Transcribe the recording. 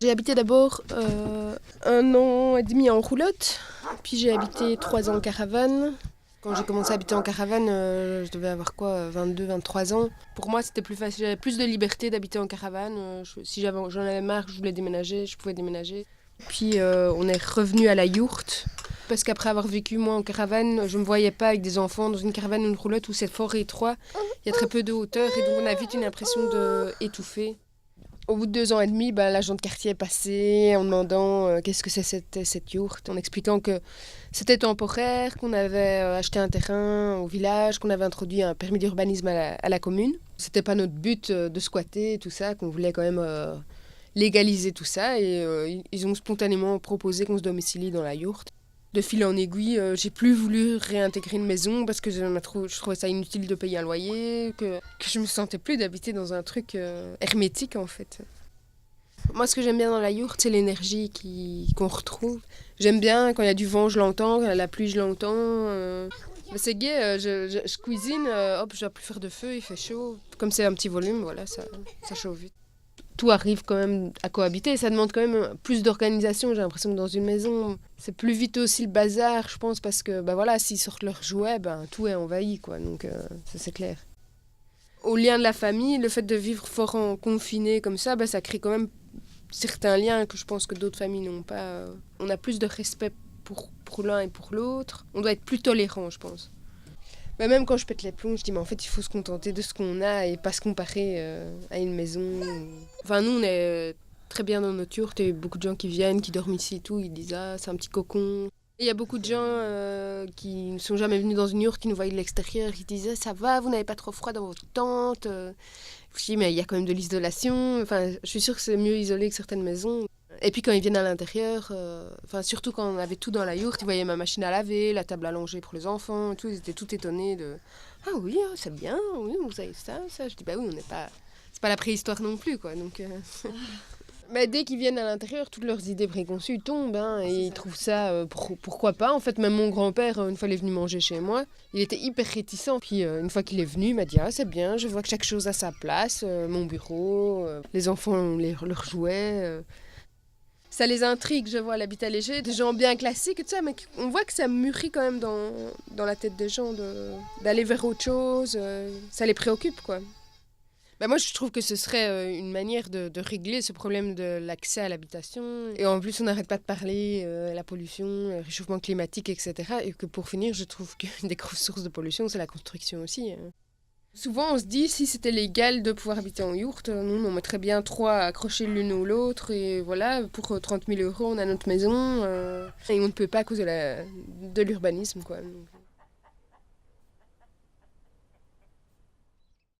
J'ai habité d'abord 1 an et demi en roulotte, puis j'ai habité 3 ans en caravane. Quand j'ai commencé à habiter en caravane, je devais avoir 22, 23 ans. Pour moi, c'était plus facile, j'avais plus de liberté d'habiter en caravane. Si j'en avais marre, je voulais déménager, je pouvais déménager. Puis on est revenu à la yourte, parce qu'après avoir vécu moi en caravane, je ne me voyais pas avec des enfants dans une caravane ou une roulotte où c'est fort étroit. Il y a très peu de hauteur et donc on a vite une impression d'étouffer. Au bout de 2 ans et demi, l'agent de quartier est passé en demandant qu'est-ce que c'est cette yourte, en expliquant que c'était temporaire, qu'on avait acheté un terrain au village, qu'on avait introduit un permis d'urbanisme à la commune. C'était pas notre but de squatter et tout ça, qu'on voulait quand même légaliser tout ça et ils ont spontanément proposé qu'on se domicilie dans la yourte. De fil en aiguille, j'ai plus voulu réintégrer une maison parce que je trouvais ça inutile de payer un loyer, que je me sentais plus d'habiter dans un truc hermétique en fait. Moi, ce que j'aime bien dans la yourte, c'est l'énergie qu'on retrouve. J'aime bien quand il y a du vent, je l'entends, quand il y a la pluie, je l'entends. C'est gai, je cuisine, hop, je dois plus faire de feu, il fait chaud. Comme c'est un petit volume, voilà, ça chauffe vite. Tout arrive quand même à cohabiter. Ça demande quand même plus d'organisation. J'ai l'impression que dans une maison, c'est plus vite aussi le bazar, je pense, parce que s'ils sortent leurs jouets, tout est envahi, quoi. Donc ça c'est clair. Au lien de la famille, le fait de vivre fort en confiné comme ça crée quand même certains liens que je pense que d'autres familles n'ont pas. On a plus de respect pour l'un et pour l'autre. On doit être plus tolérant, je pense. Même quand je pète les plombs, je dis mais en fait il faut se contenter de ce qu'on a et pas se comparer à une maison. Enfin nous on est très bien dans notre yourte et beaucoup de gens qui viennent, qui dorment ici et tout, ils disent ah c'est un petit cocon. Il y a beaucoup de gens qui ne sont jamais venus dans une yourte, qui nous voient de l'extérieur, qui disent ah, ça va, vous n'avez pas trop froid dans votre tente. Je dis mais il y a quand même de l'isolation, enfin je suis sûre que c'est mieux isolé que certaines maisons. Et puis quand ils viennent à l'intérieur, surtout quand on avait tout dans la yourte, ils voyaient ma machine à laver, la table à langer pour les enfants, et tout, ils étaient tout étonnés de « Ah oui, c'est bien, oui, vous avez ça. » Je dis « Bah oui, on n'est pas... C'est pas la préhistoire non plus, quoi. » Donc, Mais dès qu'ils viennent à l'intérieur, toutes leurs idées préconçues tombent, et ils trouvent ça, pourquoi pas. En fait, même mon grand-père, une fois il est venu manger chez moi, il était hyper réticent. Puis une fois qu'il est venu, il m'a dit « Ah, c'est bien, je vois que chaque chose a sa place, mon bureau, les enfants ont leurs jouets. Ça les intrigue, je vois, l'habitat léger, des gens bien classiques et tout ça, mais on voit que ça mûrit quand même dans la tête des gens d'aller vers autre chose, ça les préoccupe, quoi. Moi, je trouve que ce serait une manière de régler ce problème de l'accès à l'habitation. Et en plus, on n'arrête pas de parler la pollution, le réchauffement climatique, etc. Et que pour finir, je trouve qu'une des grosses sources de pollution, c'est la construction aussi. Souvent, on se dit, si c'était légal de pouvoir habiter en yourte, nous, on mettrait bien 3 accrochés l'une ou l'autre. Et voilà, pour 30 000 €, on a notre maison. Et on ne peut pas à cause de l'urbanisme, quoi.